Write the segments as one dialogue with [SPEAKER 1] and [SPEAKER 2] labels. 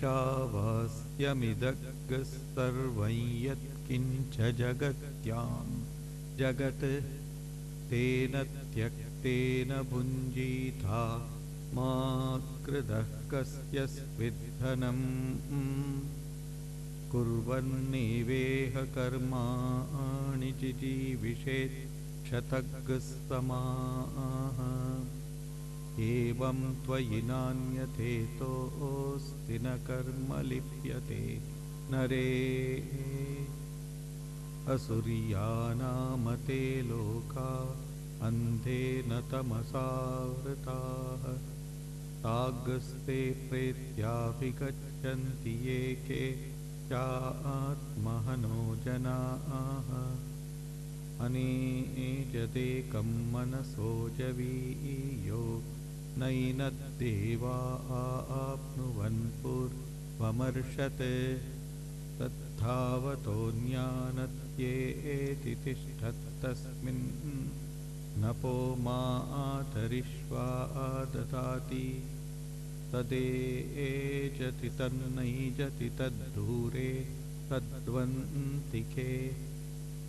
[SPEAKER 1] ईशावास्यमिदग्गः सर्वं यत्किञ्च जगत्यां जगत् तेन त्यक्तेन भुञ्जीथा मा कृतः कस्य स्विद्धनम् कुर्वन्नेवेह कर्माणि जिजीविषेत् क्षतज्ञः समाः एवं त्वयि नान्यथेतोऽस्ति न कर्म लिप्यते नरे असुर्यानामते लोका अन्धेन तमसावृताः ताग्स्ते प्रेत्याभिगच्छन्ति ये के चात्महनो जनाः अनेजदेकं मनसो जवीयो नैनद्देवा आप्नुवन् पूर्वमर्षत् तद्धावतोऽन्यानत्येति तिष्ठत्तस्मिन् नपो मातरिष्वा ददाति तदेजति तन्नैजति तद्दूरे तद्वन्तिके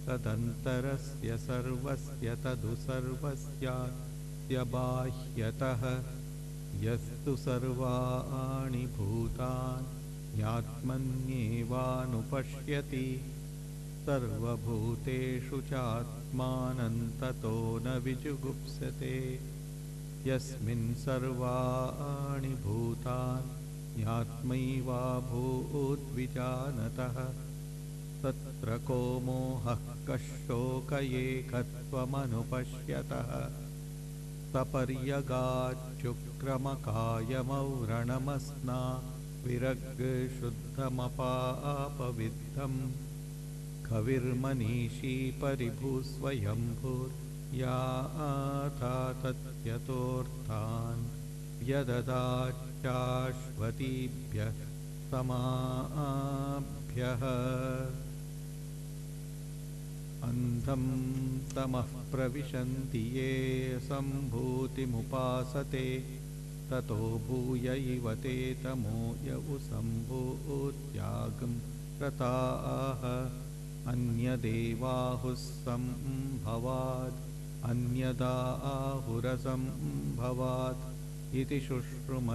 [SPEAKER 1] तदन्तरस्य सर्वस्य तदु सर्वस्यास्य बाह्यतः यस्तु सर्वाणि भूतानि आत्मन्येवानुपश्यति सर्वभूतेषु चात्मानं ततो न विजुगुप्सते यस्मिन् सर्वाणि भूतानि आत्मैवाभूद्विजानतः तत्र को मोहः कः शोक एकत्वमनुपश्यतः सपर्यगाच्चुक्रमकायमौरणमस्ना विरग्शुद्धमपापविद्धम् कविर्मनीषी परिभूस्वयंभूर्याथा तत्यतोऽर्थान् व्यददाच्चाश्वतीभ्यः समाभ्यः अन्धं तमः प्रविशन्ति ये सम्भूतिमुपासते ततो भूय इव ते तमो य उसम्भूत्यागं प्रताः अन्यदेवाहुः सम्भवात् अन्यदाहुरसम्भवात् इति शुश्रुमधीराणाये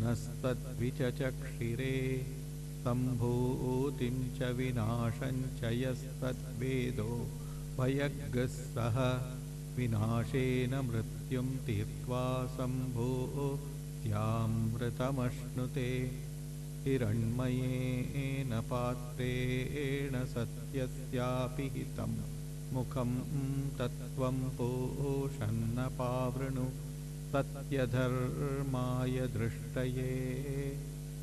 [SPEAKER 1] नस्तद्विचचक्षिरे सम्भूतिं च विनाशं च यस्तद्वेदो भयग्गः सः विनाशेन मृत्युं तीर्त्वा सम्भूत्यामृतमश्नुते हिरण्मयेन पात्रेण सत्यस्यापि हितं मुखं तत्त्वं पूषन्नपावृणु सत्यधर्माय दृष्टये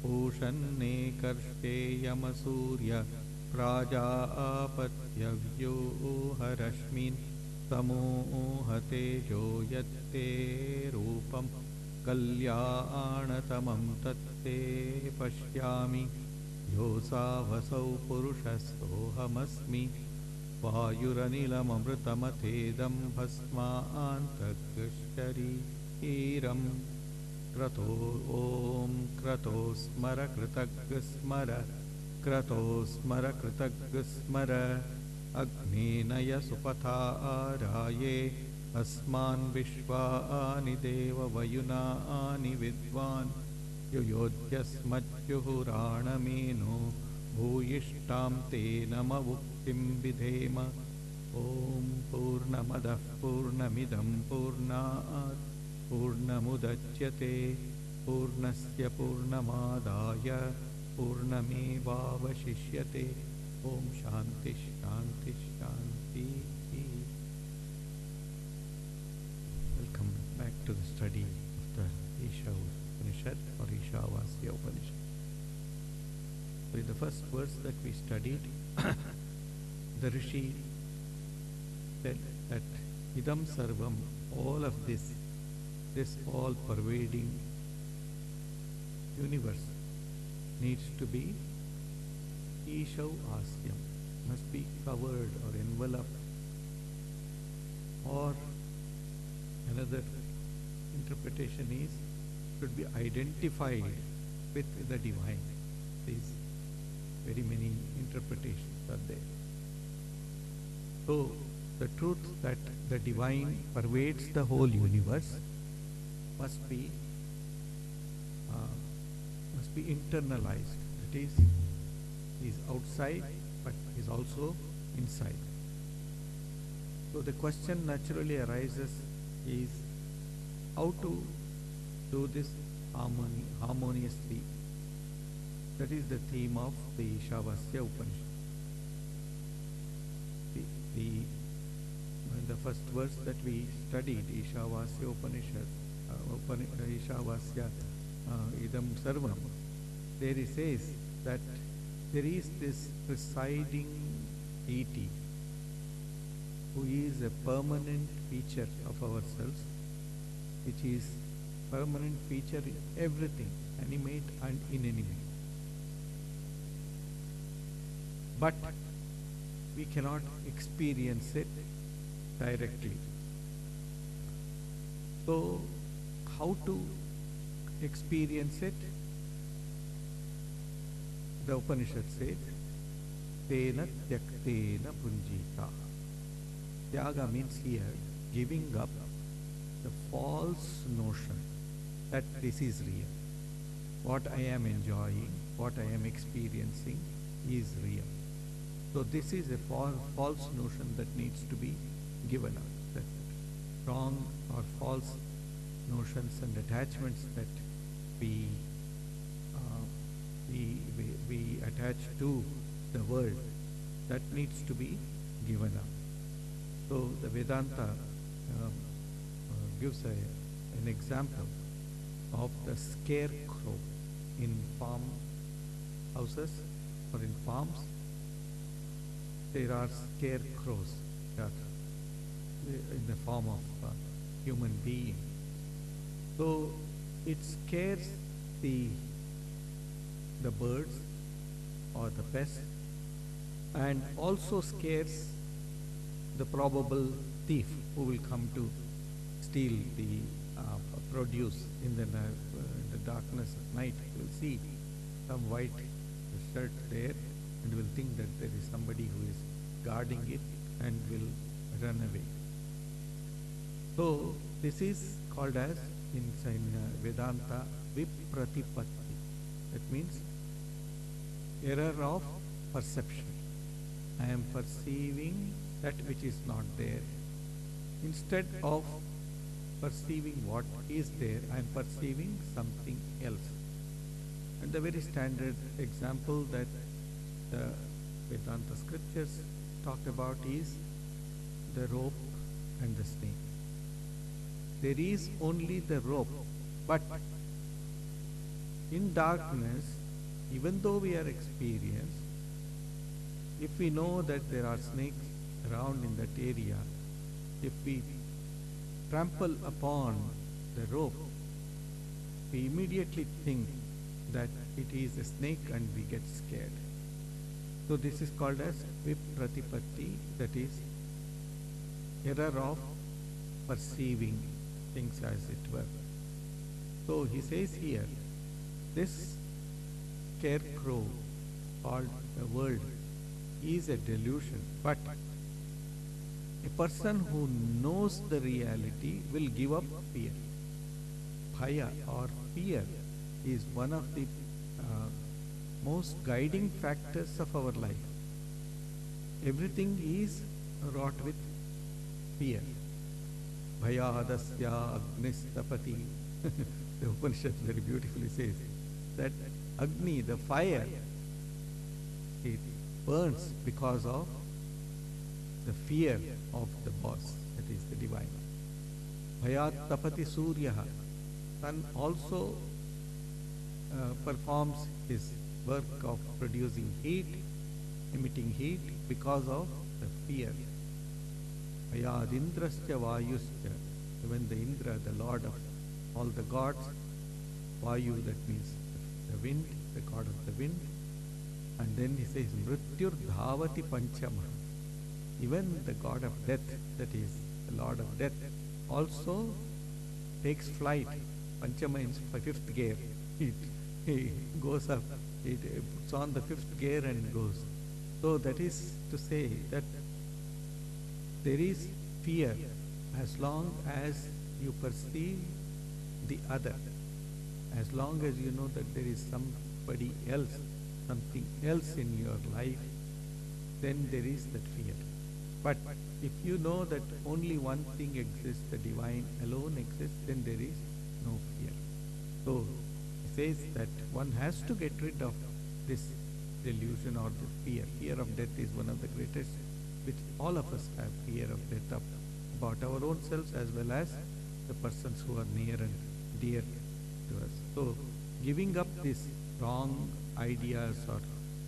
[SPEAKER 1] पूषन्नेकर्षेयमसूर्य प्राजापत्यव्यूहरश्मीन् समूहतेजो यत्ते रूपं कल्याणतमं तत्ते पश्यामि योऽसावसौ पुरुषस्तोऽहमस्मि वायुरनिलममृतमथेदं भस्मान्तशरीरं क्रतो ॐ क्रतो स्मर कृतज्ञ स्मर क्रतो स्मर कृतज्ञ स्मर अग्नेनय सुपथाराये अस्मान् विश्वानि देववयुनानि विद्वान् युयोध्यस्मज्जुहुराणमेनो भूयिष्ठां ते नमवुक्तिं विधेम ॐ पूर्णमदः पूर्णमिदं पूर्णात् पूर्णमुदच्यते पूर्णस्य पूर्णमादाय पूर्णमेवावशिष्यते ॐ शान्ति शान्ति शान्ति. Welcome back to the study of the Ishopanishad or Ishavasyopanishad. So in the first verse that we studied, the Rishi said that idam sarvam, all of this all-pervading universe needs to be Ishovasyam, must be covered or enveloped. Or another interpretation is should be identified with the divine. These very many interpretations are there. So the truth that the divine pervades the whole universe must be internalized. That is, he is outside, but he is also inside. So the question naturally arises is how to do this harmoniously. That is the theme of the Ishavasyopanishad. The first verse that we studied, Ishavasyopanishad, Ishavasya idam sarvam, there it says that there is this presiding deity who is a permanent feature of ourselves, which is permanent feature in everything, animate and inanimate. But we cannot experience it directly. So, how to experience it? The Upanishad says, Tena tyaktena punjita. Tyaga means here giving up the false notion that this is real. What I am enjoying, what I am experiencing is real. So this is a false notion that needs to be given up. That wrong or false notions and attachments that we attach to the world, that needs to be given up. So the Vedanta gives an example of the scarecrow in farm houses or in farms. There are scarecrows that in the form of human being. So it scares the birds or the pests, and also scares the probable thief who will come to steal the produce in the darkness of night. You will see some white shirt there and will think that there is somebody who is guarding it and will run away. So this is called as in Vedanta vipratipatti. That means error of perception. I am perceiving that which is not there. Instead of perceiving what is there, I am perceiving something else. And the very standard example that the Vedanta scriptures talk about is the rope and the snake. There is only the rope, but in darkness, even though we are experienced, if we know that there are snakes around in that area, if we trample upon the rope, we immediately think that it is a snake and we get scared. So this is called as vipratipatti, that is error of perceiving things as it were. So he says here, this scarecrow called the world is a delusion, but a person who knows the reality will give up fear. Bhaya or fear is one of the most guiding factors of our life. Everything is wrought with fear. Bhayadasya agnistapati. The Upanishad very beautifully says that Agni, the fire, it burns because of the fear of the boss, that is the divine. Bhayat tapati suryaha. Sun also performs his work of producing heat, emitting heat because of the fear. Bhayad indrasya vayusya. Even the Indra, the lord of all the gods, Vayu, that means the wind, the god of the wind. And then he says, Mrityur dhavati panchama. Even the god of death, that is the lord of death, also takes flight Panchama in fifth gear. It goes up, it puts on the fifth gear and goes. So that is to say that there is fear as long as you perceive the other, as long as you know that there is somebody else, something else in your life, then there is that fear. But if you know that only one thing exists, the divine alone exists, then there is no fear. So it says that one has to get rid of this delusion or the fear. Fear of death is one of the greatest, which all of us have, fear of death about our own selves as well as the persons who are near and dear to us. So giving up these wrong ideas or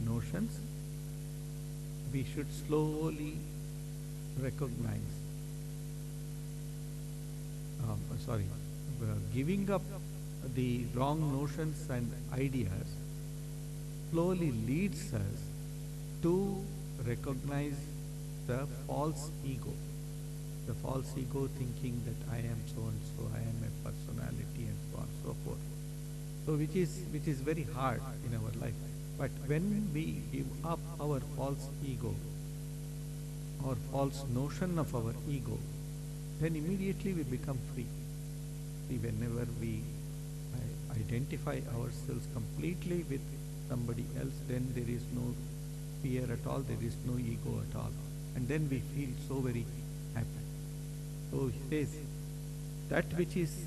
[SPEAKER 1] notions, we should slowly recognize, giving up the wrong notions and ideas slowly leads us to recognize the false ego. The false ego thinking that I am so and so, I am a personality and so on and so forth. So which is very hard in our life. But when we give up our false ego or false notion of our ego, then immediately we become free. See, whenever we identify ourselves completely with somebody else, then there is no fear at all, there is no ego at all. And then we feel so very happy. So he says, that which is,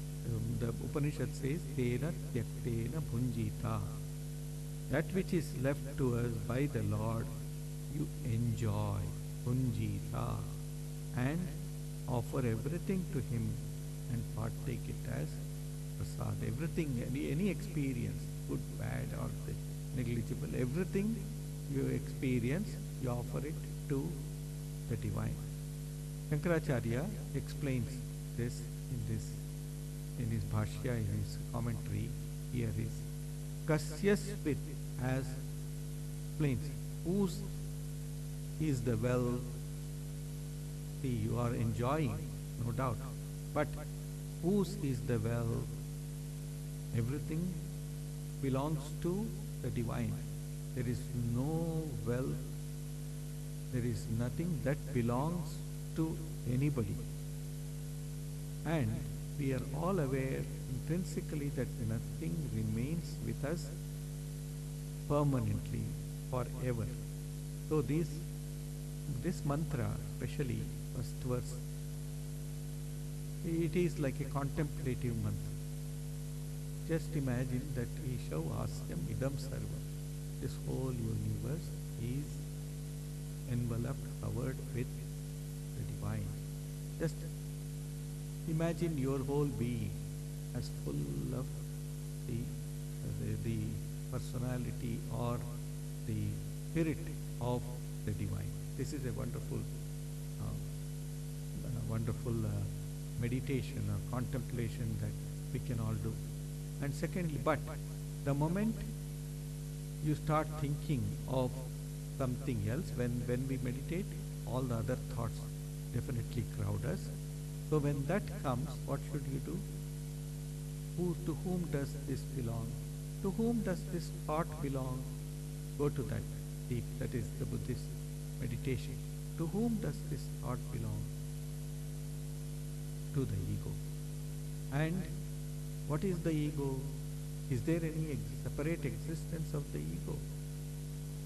[SPEAKER 1] the Upanishad says, Tena Tyaktena Bhunjita. That which is left to us by the Lord, you enjoy, Bhunjita, and offer everything to Him and partake it as prasad. Everything, any experience, good, bad, or negligible, everything you experience, you offer it to the divine. Shankaracharya explains this in his bhashya, in his commentary. Here is Kasyasvit, as explains, whose is the well. See, you are enjoying, no doubt, but whose is the well? Everything belongs to the divine. There is no wealth, there is nothing that belongs to anybody. And we are all aware intrinsically that nothing remains with us permanently, forever. So this mantra, especially first verse, it is like a contemplative mantra. Just imagine that Ishavasyam idam sarvam. This whole universe is enveloped, covered with the divine. Just imagine your whole being as full of the personality or the spirit of the divine. This is a wonderful meditation or contemplation that we can all do. And secondly, but the moment you start thinking of something else, when we meditate, all the other thoughts definitely crowd us. So when that comes, what should you do? To whom does this belong? To whom does this thought belong? Go to that deep, that is the Buddhist meditation. To whom does this thought belong? To the ego. And what is the ego? Is there any separate existence of the ego?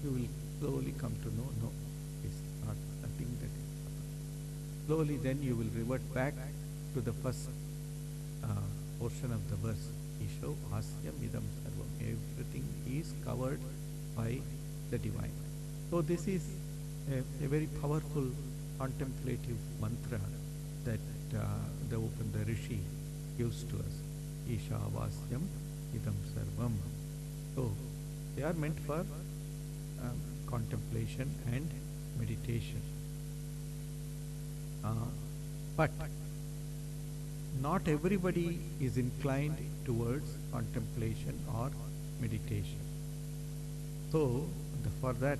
[SPEAKER 1] You will slowly come to know, no, it's not nothing that is separate. Slowly then you will revert back to the first portion of the verse. Ishopasyam idam sarvam. Everything is covered by the divine. So this is a very powerful contemplative mantra that the Rishi gives to us. Ishavasyopanishad idam sarvam. So they are meant for contemplation and meditation. But not everybody is inclined towards contemplation or meditation. So for that,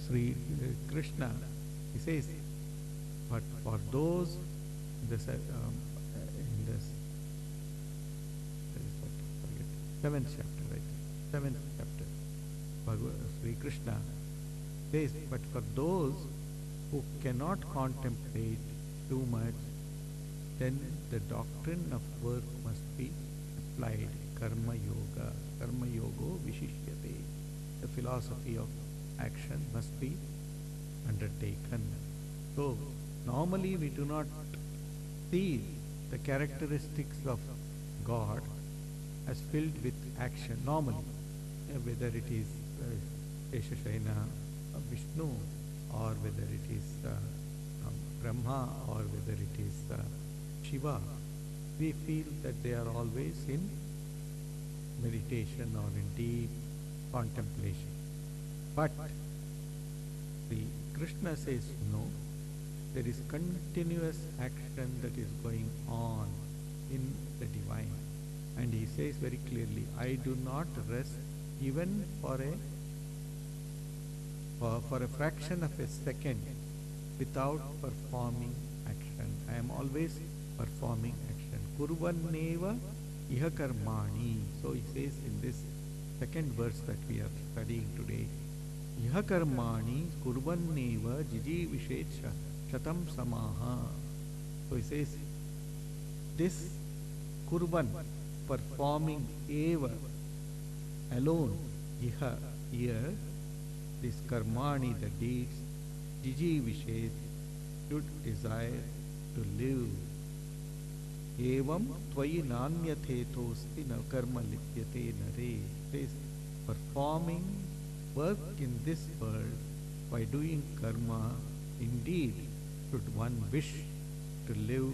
[SPEAKER 1] Sri Krishna, he says, but for those in this seventh chapter, right? Seventh chapter. Sri Krishna says, but for those who cannot contemplate too much, then the doctrine of work must be applied. Karma yoga, karma yogo vishishyate. The philosophy of action must be undertaken. So, normally we do not see the characteristics of God as filled with action, normally, whether it is Isha, Vishnu, or whether it is Brahma, or whether it is Shiva. We feel that they are always in meditation or in deep contemplation. But the Krishna says no, there is continuous action that is going on in the divine. And he says very clearly, I do not rest even for a fraction of a second without performing action. I am always performing action. Kurvanneva iha karmani. So he says in this second verse that we are studying today, iha karmani kurvanneva jijivishet shatam samaha. So he says, this kurvan, performing eva, alone, iha, here, this karmani, the deeds, jijivishet, should desire to live. Evam tvayi nanyatetosti na karma lityate nare. Says, performing work in this world by doing karma, indeed should one wish to live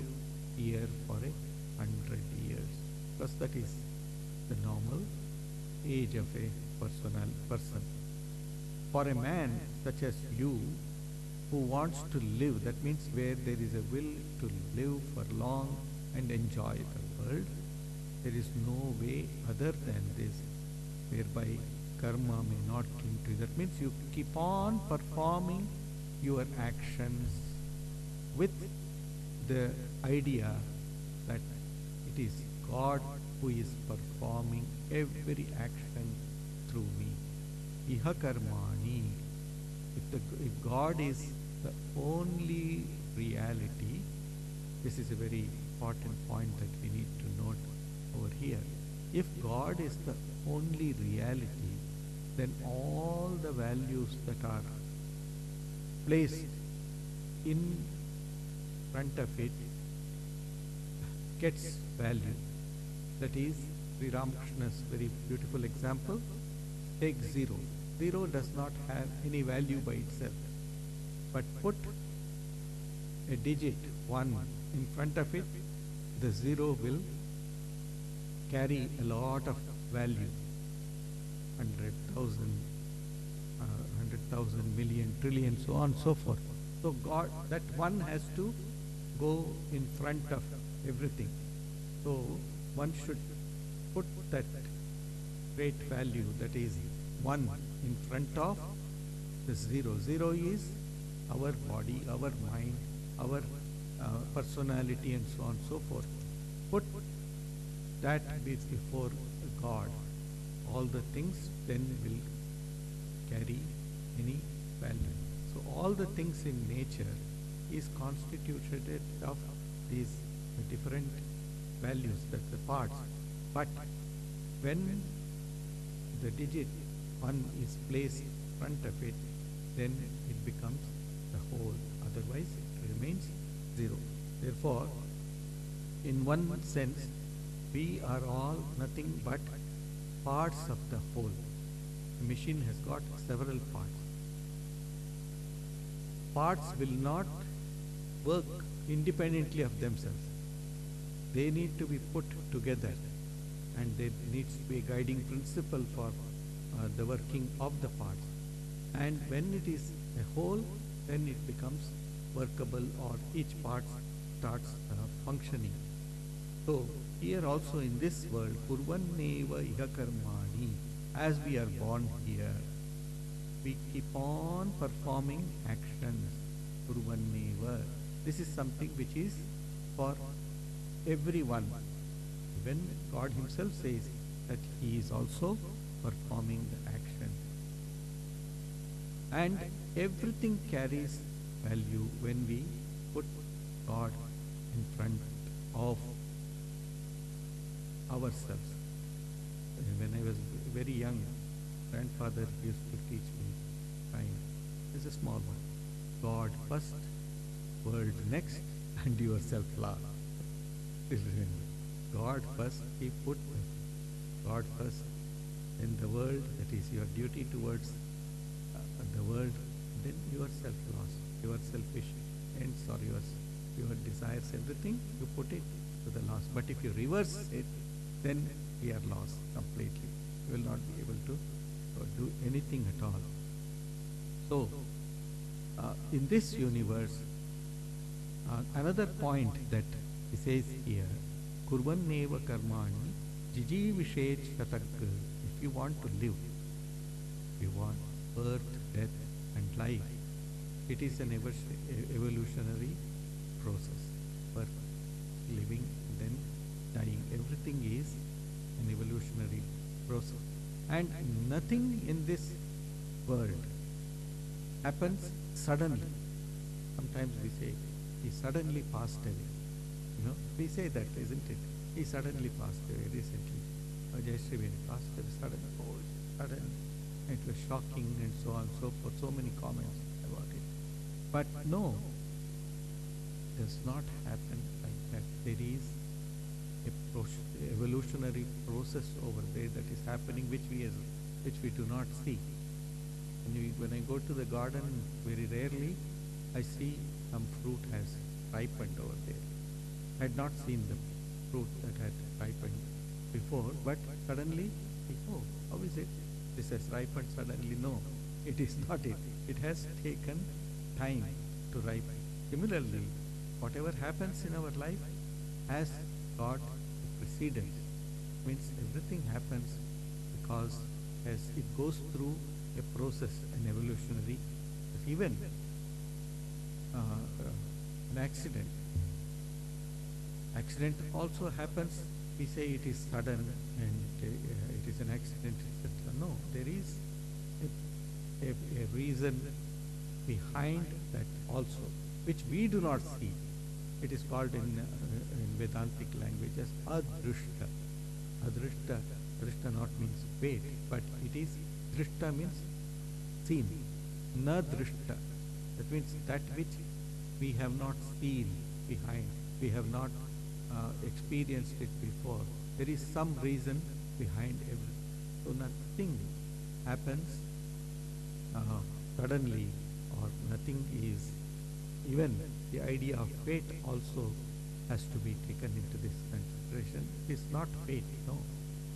[SPEAKER 1] here for 100 years. Because that is the normal age of a person. For a man such as you, who wants to live, that means where there is a will to live for long and enjoy the world, there is no way other than this, whereby karma may not cling to you. That means you keep on performing your actions with the idea that it is God who is performing every action through me. Iha karmani. If God is the only reality, this is a very important point that we need to note over here. If God is the only reality, then all the values that are placed in front of it gets value. That is Sri Ramakrishna's very beautiful example. Take zero. Zero does not have any value by itself. But put a digit 1 in front of it, the zero will carry a lot of value. 100,000, 100,000 million, trillion, so on and so forth. So God, that one has to go in front of everything. So one should put that great value, that is 1 in front of the zero. Zero is our body, our mind, our personality, and so on and so forth. Put that before God. All the things then will carry any value. So all the things in nature is constituted of these different values, that's the parts. But when the digit 1 is placed in front of it, then it becomes the whole. Otherwise, it remains zero. Therefore, in one sense, we are all nothing but parts of the whole. The machine has got several parts. Parts will not work independently of themselves. They need to be put together, and there needs to be a guiding principle for the working of the parts. And when it is a whole, then it becomes workable, or each part starts functioning. So here also in this world, Kurvanneva iha karmani, as we are born here, we keep on performing actions. Kurvanneva. This is something which is for everyone. When God himself says, that he is also performing the action. And everything carries value when we put God in front of ourselves. When I was very young, grandfather used to teach me time. It's a small one. God first, world next, and yourself last. God first, he put God first, then the world, that is your duty towards the world, then yourself lost, your selfish ends or your desires, everything, you put it to the last. But if you reverse it, then we are lost completely. You will not be able to do anything at all. So, in this universe, another point that he says here, Kurvanneva karmani jijivishet shatag. If you want to live, you want birth, death and life, it is an evolutionary process. Birth, living, then dying. Everything is an evolutionary process. And nothing in this world happens suddenly. Sometimes we say, he suddenly passed away. You know, we say that, isn't it? He suddenly passed away recently. Jayashree passed away suddenly. Oh, sudden. It was shocking and so on and so forth. So many comments about it. But no, it does not happen like that. There is a evolutionary process over there that is happening, which we do not see. When I go to the garden, very rarely I see some fruit has ripened over there. I had not seen the fruit that had ripened before, but suddenly, oh, how is it? This has ripened suddenly. No, it is not it. It has taken time to ripen. Similarly, whatever happens in our life has got precedence. Means everything happens because as it goes through a process, an evolutionary, even an accident. Accident also happens, we say it is sudden and it is an accident, etc. No, there is a reason behind that also, which we do not see. It is called in Vedantic language as adrishta. Adrishta, drishta not means wait, but it is, drishta means seen. Na drishta, that means that which we have not seen behind, we have not experienced it before. There is some reason behind everything. So nothing happens suddenly, or nothing is, even the idea of fate also has to be taken into this consideration. It is not fate, no.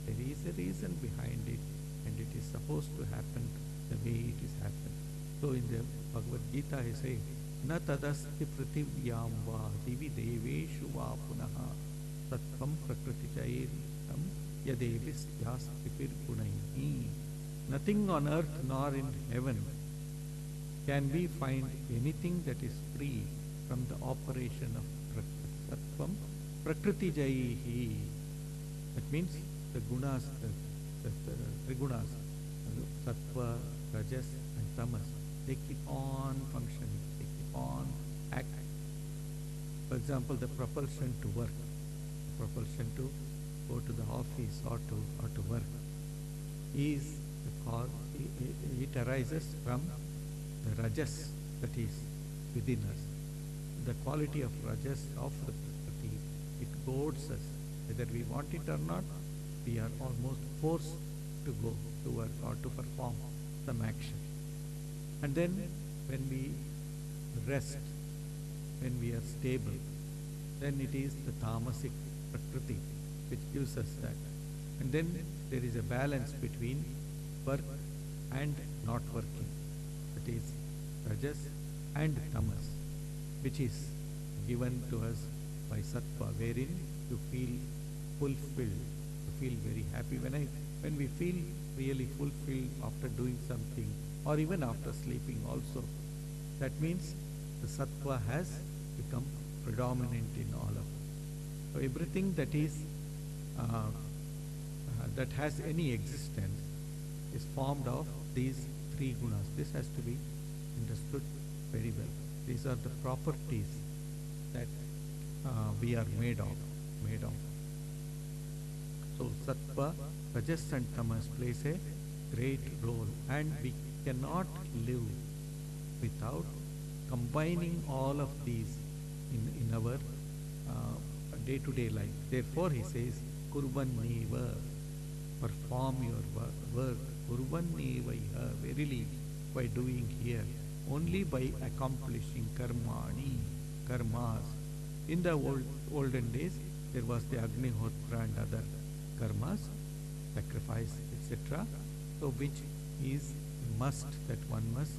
[SPEAKER 1] There is a reason behind it, and it is supposed to happen the way it is happening. So in the Bhagavad Gita he says, Na tadasti prativyam va divi deveshu va punaha tattvam prakritichayam yadevis yaspipir gunaihi. Nothing on earth nor in heaven can we find anything that is free from the operation of tattvam prakritichayhi. That means the gunas, the trigunas, sattva, rajas and tamas, they keep on functioning, they keep on acting. For example, the propulsion to work, the propulsion to go to the office or to work is the cause, it arises from the rajas that is within us. The quality of rajas of the Prakriti, it goads us. Whether we want it or not, we are almost forced to go to work or to perform some action. And then when we rest, when we are stable, then it is the tamasic Prakriti which gives us that. And then there is a balance between work and not working. That is rajas and tamas, which is given to us by sattva, wherein you feel fulfilled, you feel very happy. When we feel really fulfilled after doing something, or even after sleeping also, that means the sattva has become predominant in all of us. So everything that is that has any existence is formed of these three gunas. This has to be understood very well. These are the properties that we are made of. So sattva, rajas and tamas plays a great role, and we cannot live without combining all of these in our day-to-day life. Therefore he says, kurvanneva, perform your work, kurvanneva iha, verily, by doing here, only by accomplishing karmas. In the olden days, there was the Agnihotra and other karmas, sacrifice, etc. So which is must, that one must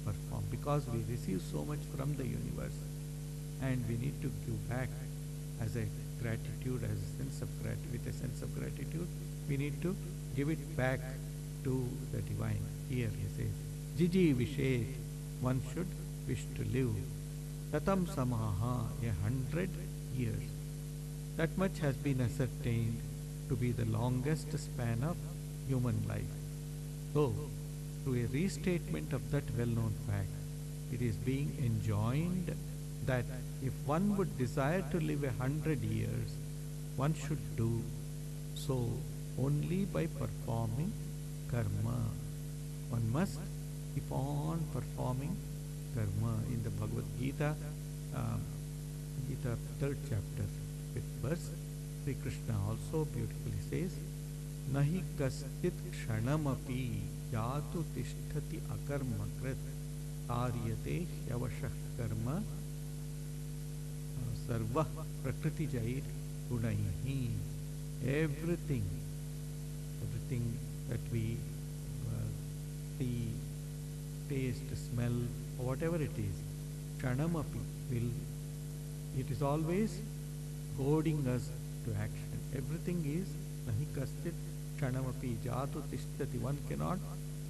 [SPEAKER 1] perform, because we receive so much from the universe and we need to give back as a gratitude, as a sense of with a sense of gratitude, we need to give it back to the divine. Here he says, Jiji Vishet, one should wish to live. Tatam Samaha, 100 years. That much has been ascertained to be the longest span of human life. So, through a restatement of that well-known fact, it is being enjoined that if one would desire to live 100 years, one should do so only by performing karma. One must keep on performing karma. In the Bhagavad Gita, Gita 3rd chapter, 5th verse, Sri Krishna also beautifully says, Nahi kaschit kshanamapi yatu tishtati akarma krit taryate hyavashah karma sarva prakriti jair gunaihi. Everything that we see, taste, smell, or whatever it is, kshanamapi it is always goading us to action. Everything is nahi kaschit kshanamapi jatu tishtati. One cannot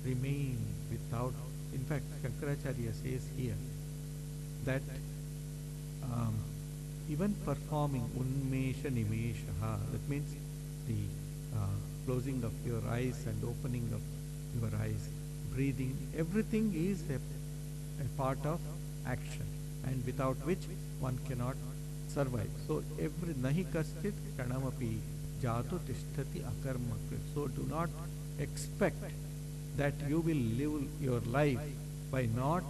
[SPEAKER 1] remain without. In fact, Shankaracharya says here that even performing unmesha nimeshaha, that means the closing of your eyes and opening of your eyes, breathing, everything is a part of action, and without which one cannot survive. So every nahi kaschit kshanamapi jatu tishtati akarma. So do not expect that you will live your life by not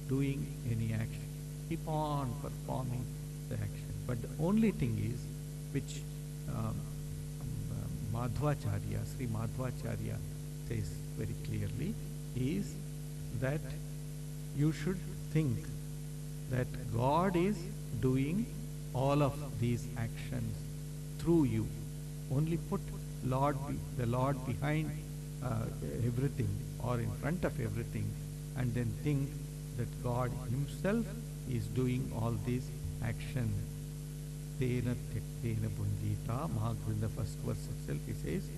[SPEAKER 1] doing any action. Keep on performing the action. But the only thing is, which Madhvacharya, Sri Madhvacharya says very clearly, is that you should think that God is doing all of these actions through you. Only put the Lord behind everything or in front of everything, and then think that God himself is doing all these actions. Tena tektena bundita, in the first verse itself he says,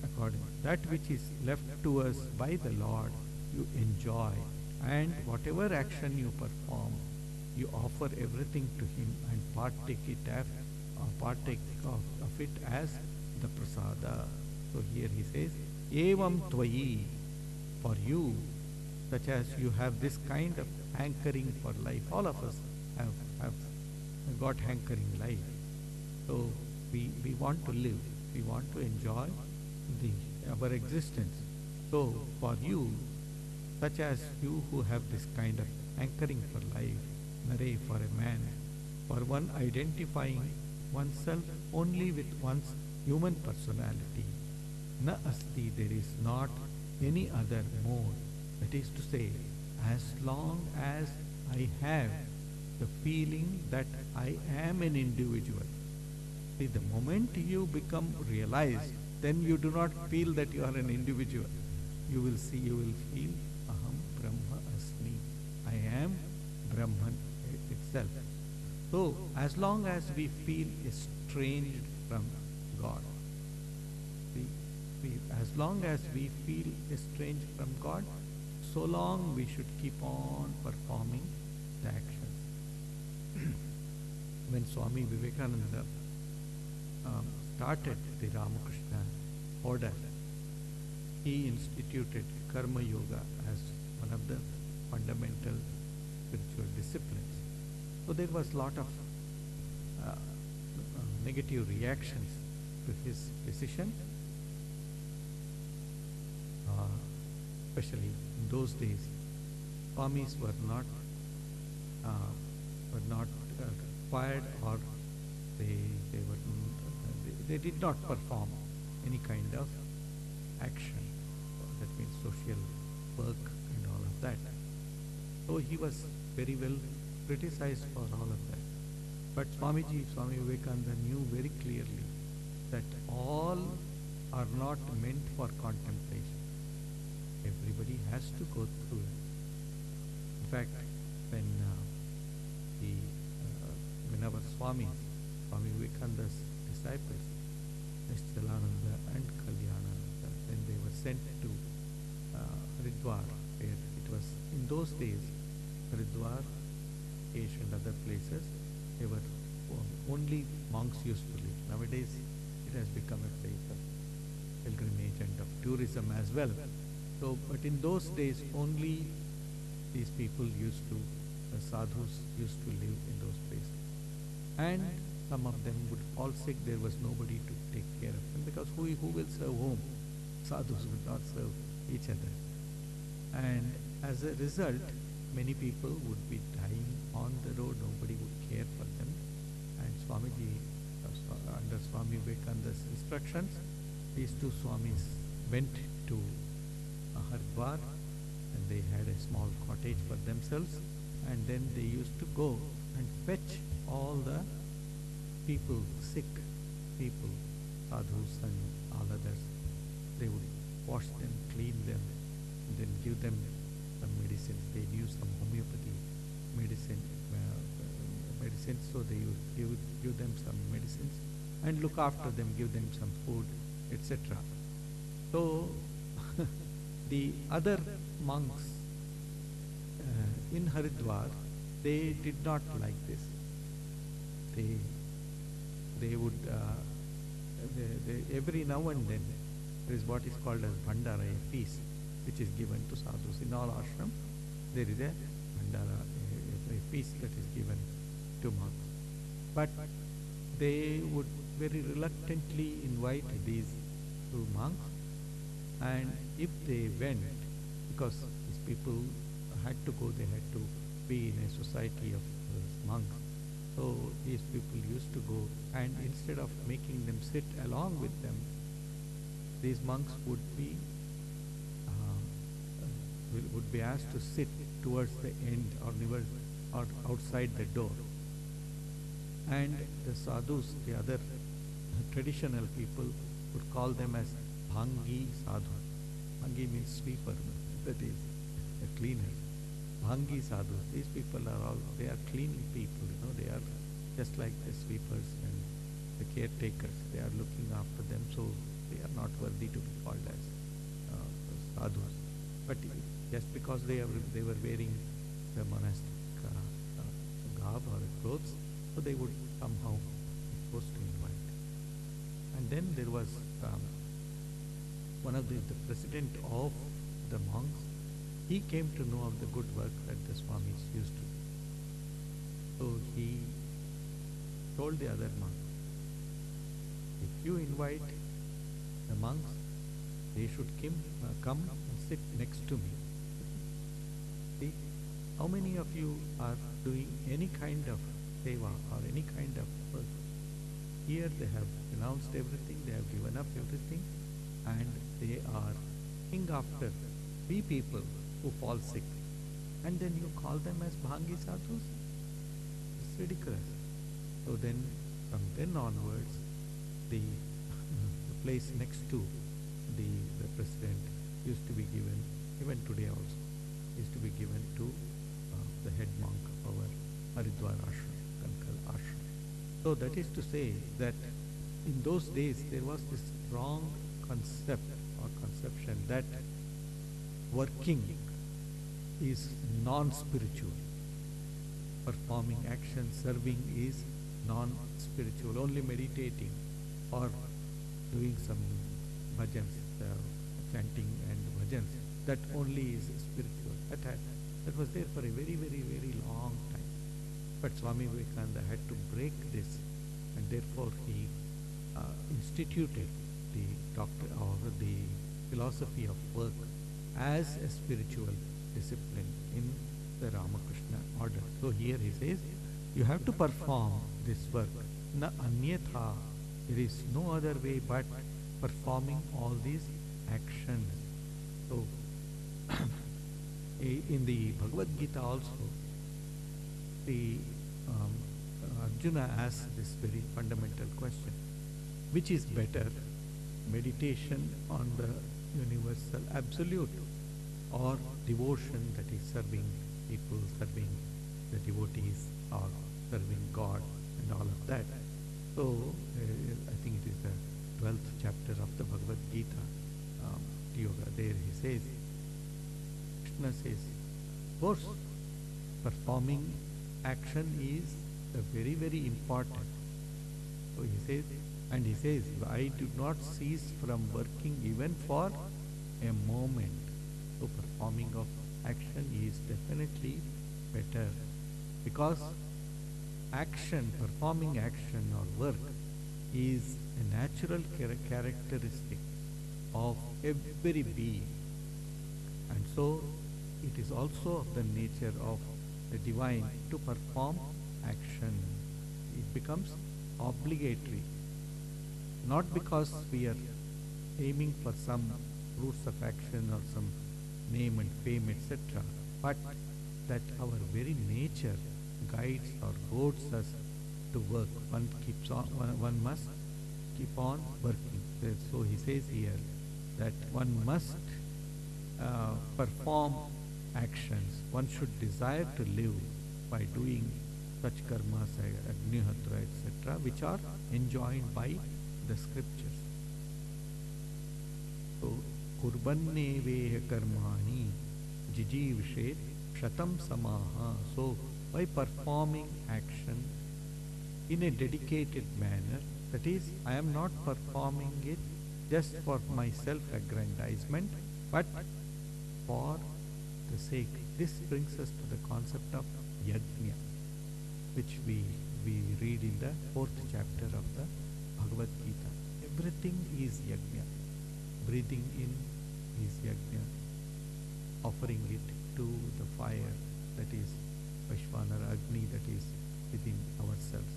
[SPEAKER 1] according that which is left to us by the Lord, you enjoy, and whatever action you perform, you offer everything to him and partake of it as the prasada. So here he says, evam tvayi, for you, such as you have this kind of hankering for life. All of us have got hankering life. So we want to live, we want to enjoy our existence. So for you, such as you who have this kind of hankering for life, nare, for a man, for one identifying oneself only with one's human personality, na asti, there is not any other mode. That is to say, as long as I have the feeling that I am an individual. See, the moment you become realized, then you do not feel that you are an individual. You will feel aham brahma asmi. I am Brahman itself. So, as long as we feel estranged from God, as long as we feel estranged from God, so long we should keep on performing the actions. When Swami Vivekananda started the Ramakrishna order, he instituted Karma Yoga as one of the fundamental spiritual disciplines. So there was a lot of negative reactions to his decision, especially in those days. Swamis were not required, or they did not perform any kind of action. That means social work and all of that. So he was very well criticized for all of that. But Swami Vivekananda knew very clearly that all are not meant for contemplation. Everybody has to go through it. In fact, when our Swami Vivekananda's disciples, Nishchalananda and Kalyanananda, when they were sent to Haridwar, where it was in those days, Haridwar, Isha and other places, they were only monks used to live. Nowadays, it has become a place of pilgrimage and of tourism as well. So, but in those days, only these people used to, sadhus used to live in those places. And some of them would fall sick. There was nobody to take care of them, because who will serve whom? Sadhus would not serve each other. And as a result, many people would be dying on the road. Nobody would care for them. And Swamiji, under Swami Vivekananda's instructions, these two Swamis went to Haridwar, and they had a small cottage for themselves, and then they used to go and fetch all the people, sick people, sadhus and all others. They would wash them, clean them, and then give them some medicines. They knew some homeopathy medicines, so they would give them some medicines and look after them, give them some food, etc. So the other monks in Haridwar, they did not like this. They would every now and then there is what is called as Bhandara, a feast which is given to sadhus. In all ashrams there is a Bhandara, a feast that is given to monks. But they would very reluctantly invite these two monks, and if they went, because these people had to go, they had to be in a society of monks. So these people used to go, and instead of making them sit along with them, these monks would be asked to sit towards the end or outside the door. And the sadhus, the other traditional people, would call them as Bhangi sadhu. Bhangi means sweeper, that is a cleaner. Bhangi sadhu. These people they are cleaning people, they are just like the sweepers and the caretakers. They are looking after them, so they are not worthy to be called as sadhus. But just because they were wearing the monastic garb or clothes, so they would somehow be supposed to invite. And then there was one of the president of the monks. He came to know of the good work that the Swamis used to do. So he told the other monks, if you invite the monks, they should come and sit next to me. See, how many of you are doing any kind of seva or any kind of work? Here they have renounced everything, they have given up everything, and they are looking after we people who fall sick. And then you call them as Bhangi sadhus? It's ridiculous. So then, from then onwards, the place next to the president used to be given, even today also, used to be given to the head monk of our Haridwar ashram, Kankal ashram. So that is to say that in those days there was this strong concept or conception that working is non-spiritual. Performing action, serving is non-spiritual. Only meditating or doing some bhajans, chanting and bhajans. That only is spiritual. That was there for a very, very, very long time. But Swami Vivekananda had to break this, and therefore he instituted the doctrine or the philosophy of work as a spiritual discipline in the Ramakrishna order. So here he says, you have to perform this work. Na anyatha, there is no other way but performing all these actions. So in the Bhagavad Gita also, the Arjuna asks this very fundamental question: which is better, meditation on the universal absolute, or devotion, that is serving people, serving the devotees, or serving God and all of that? So I think it is the 12th chapter of the Bhagavad Gita, Yoga. There he says, Krishna says, of course, performing action is very, very important. So he says, and he says, I do not cease from working even for a moment. So performing of action is definitely better, because action, performing action or work is a natural characteristic of every being. And so it is also of the nature of the divine to perform action. It becomes obligatory, not because we are aiming for some fruits of action or some name and fame, etc., but that our very nature guides or goads us to work. One must keep on working. So he says here that one must perform actions. One should desire to live by doing such karmas, agnihotra, etc., which are enjoined by the scriptures. So, kurbanneveha karmani jijivishet shatam samaha. So, by performing action in a dedicated manner, that is, I am not performing it just for my self-aggrandizement, but for the sake. This brings us to the concept of yajna, which we read in the 4th chapter of the Bhagavad Gita. Everything is yajna. Breathing in is yajna. Offering it to the fire, that is Vaishvanara Agni, that is within ourselves.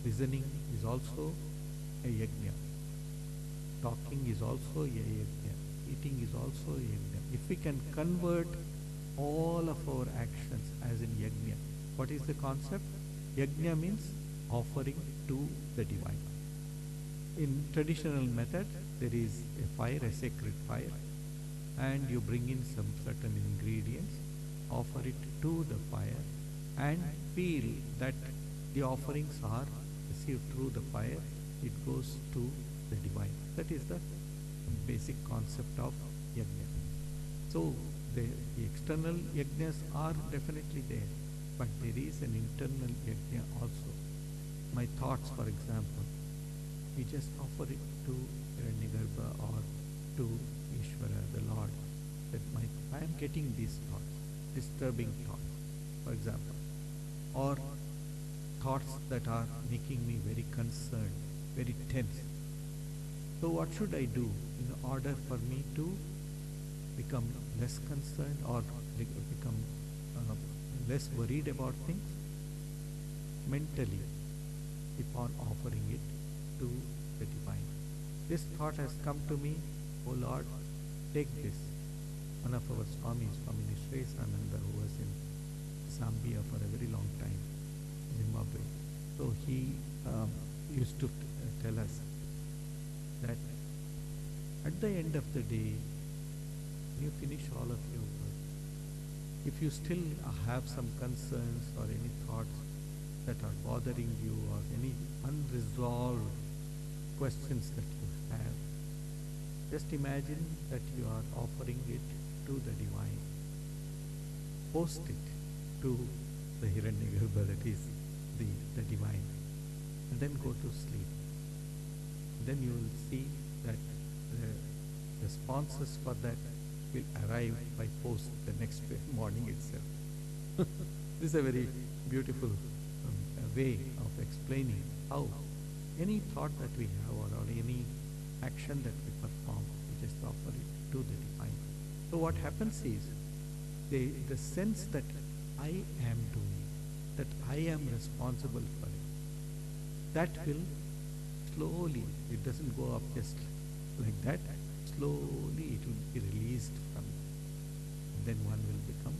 [SPEAKER 1] Listening is also a yajna. Talking is also a yajna. Eating is also a yajna. If we can convert all of our actions as in yajna, what is the concept? Yajna means offering to the divine. In traditional method, there is a fire, a sacred fire, and you bring in some certain ingredients, offer it to the fire, and feel that the offerings are received through the fire. It goes to the divine. That is the basic concept of yajna. So the external yajnas are definitely there, but there is an internal yajna also. My thoughts, for example, we just offer it to Hiranyagarbha or to Ishvara, the Lord, that I am getting these thoughts, disturbing thoughts, for example, or thoughts that are making me very concerned, very tense. So what should I do in order for me to become less concerned or become less worried about things? Mentally, keep on offering it to the divine. This thought has come to me, oh Lord, take this. One of our Swamis, Swami Nishresananda, who was in Zambia for a very long time, Zimbabwe. So he used to tell us that at the end of the day, you finish all of your work. If you still have some concerns or any thoughts that are bothering you or any unresolved questions that you have, just imagine that you are offering it to the divine. Post it to the Hiranyagarbha, that is the divine, and then go to sleep. then you will see that the responses for that will arrive by post the next morning itself. This is a very beautiful way of explaining how any thought that we have or any action that we perform, we just offer it to the divine. So what happens is the sense that I am doing, that I am responsible for it, that will slowly, it doesn't go up just like that, slowly it will be released from you. And then one will become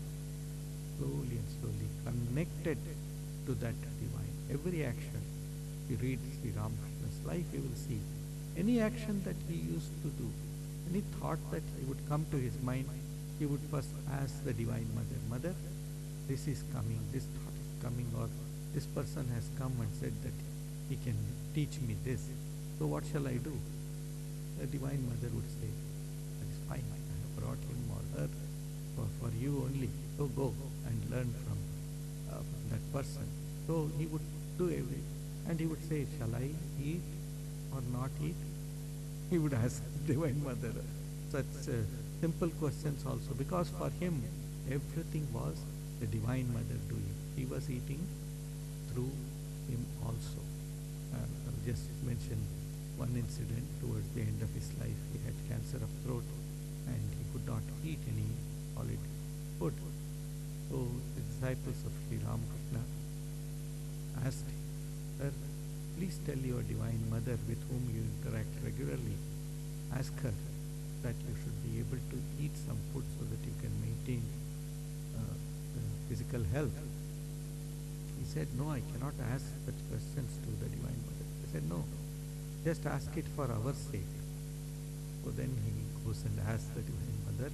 [SPEAKER 1] slowly and slowly connected to that divine. Every action, you read Sri Ramakrishna's life, you will see any action that he used to do, any thought that he would come to his mind, he would first ask the Divine Mother, Mother, this is coming, this thought is coming, or this person has come and said that he can teach me this. So what shall I do? The Divine Mother would say, that is fine, I have brought him or her for you only. So go and learn from that person. So he would do everything. And he would say, shall I eat or not eat? He would ask Divine Mother such simple questions also, because for him everything was the Divine Mother doing. He was eating through him also. I'll just mention one incident towards the end of his life. He had cancer of throat and he could not eat any solid food. So the disciples of Sri Ramakrishna asked him, Sir, please tell your Divine Mother with whom you interact regularly, ask her that you should be able to eat some food so that you can maintain physical health. He said, no, I cannot ask such questions to the Divine Mother. He said, no, just ask it for our sake. So then he goes and asks the Divine Mother,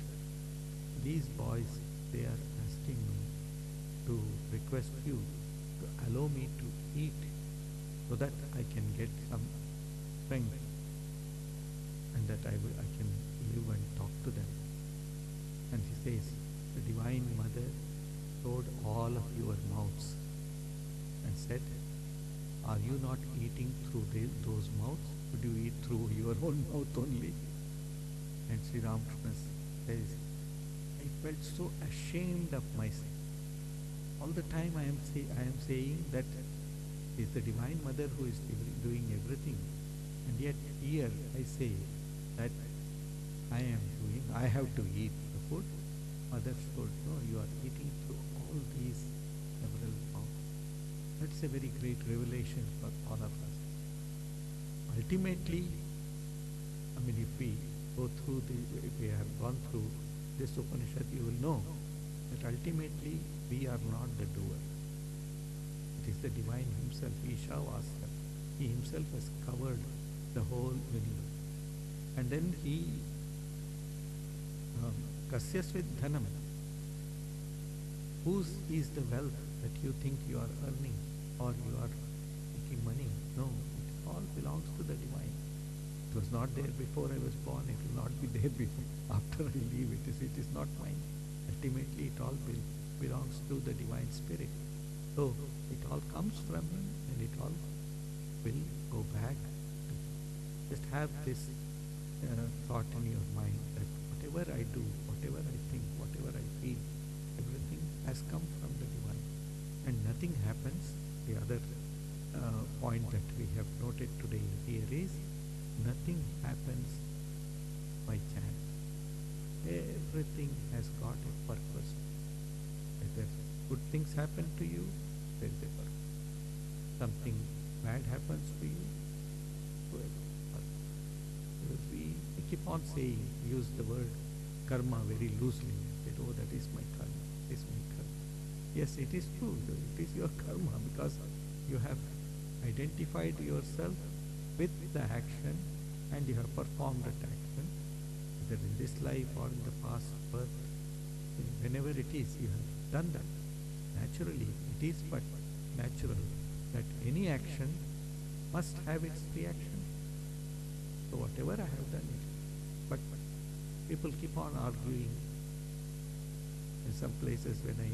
[SPEAKER 1] these boys, they are asking me to request you to allow me to eat so that I can get some strength and that I can live and talk to them. And he says, the Divine Mother showed all of your mouths and said, are you not eating through those mouths? Would you eat through your own mouth only? And Sri Ramakrishna says, I felt so ashamed of myself. All the time I am saying that it is the Divine Mother who is doing everything. And yet here I say that I have to eat the food. Mother told, no, you are eating through all these several mouths. That's a very great revelation for all of us. Ultimately, if we go through if we have gone through this Upanishad, you will know that ultimately we are not the doer. It is the Divine Himself, Ishavasyopanishad. He Himself has covered the whole universe. And then He, Kasyasvit Dhanam, whose is the wealth that you think you are earning or you are making money? No, it all belongs to the Divine. It was not there before I was born, it will not be there before, after I leave. It is not mine. Ultimately it all belongs to the Divine Spirit. So it all comes from Him and it all will go back to Him. Just have this thought in your mind that whatever I do, whatever I think, whatever I feel, everything has come from the Divine. And nothing happens. The other point that we have noted today here is nothing happens by chance. Everything has got a purpose. Whether good things happen to you, there is a purpose. Something bad happens to you, there is a purpose. We keep on saying, use the word karma very loosely. Say, oh, that is my karma, this is my karma. Yes, it is true. It is your karma because you have identified yourself with the action and you have performed that action, whether in this life or in the past birth, whenever it is, you have done that. Naturally, it is but natural that any action must have its reaction. So whatever I have done it. But people keep on arguing. In some places when I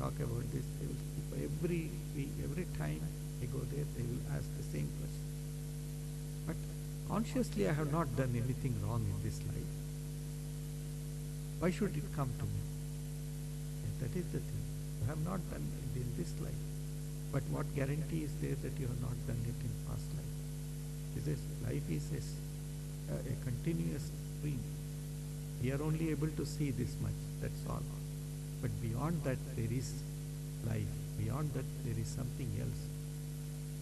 [SPEAKER 1] talk about this, they will keep every time I go there, they will ask the same question. But consciously I have not done anything wrong in this life. Why should it come to me? And that is the thing. You have not done it in this life. But what guarantee is there that you have not done it in past life? Life is a continuous stream. We are only able to see this much, that's all. But beyond that there is life. Beyond that there is something else.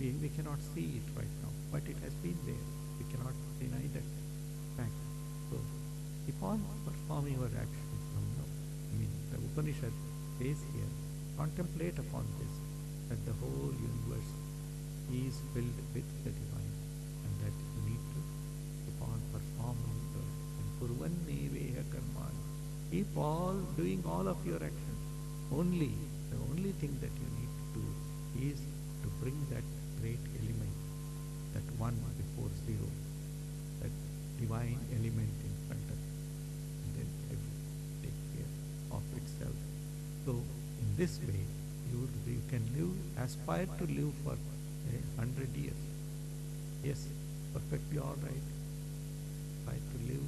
[SPEAKER 1] We cannot see it right now, but it has been there. We cannot deny that fact. So keep on performing your actions from now. The Upanishad says here, contemplate upon this, that the whole universe is filled with the divine, and that you need to keep on performing the Purvanneveha karmani. Keep all doing all of your actions. The only thing that you need to do is to bring that great element, that one before zero, that divine element in front of you, and then everything take care of itself. So in this way, you can aspire to live for 100 years. Yes, perfectly all right. Aspire to live,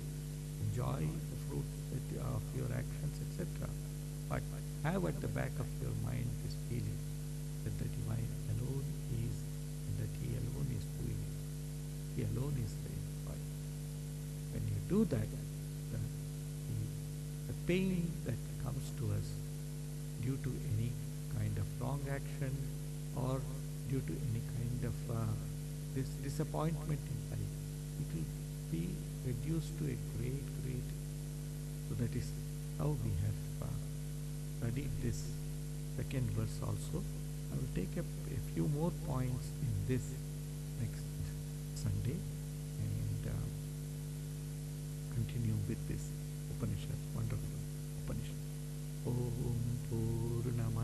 [SPEAKER 1] enjoy the fruits of your actions, etc. But have at the back of your mind this feeling that the divine alone is, and that He alone is doing it. He alone is the inspired. When you do that, the pain that comes to us due to any kind of wrong action or due to any kind of this disappointment in life, it will be reduced to a great. So that is how we have studied this second verse also. I will take a few more points in this next Sunday and continue with this Upanishad, wonderful Upanishad. Om Purnamada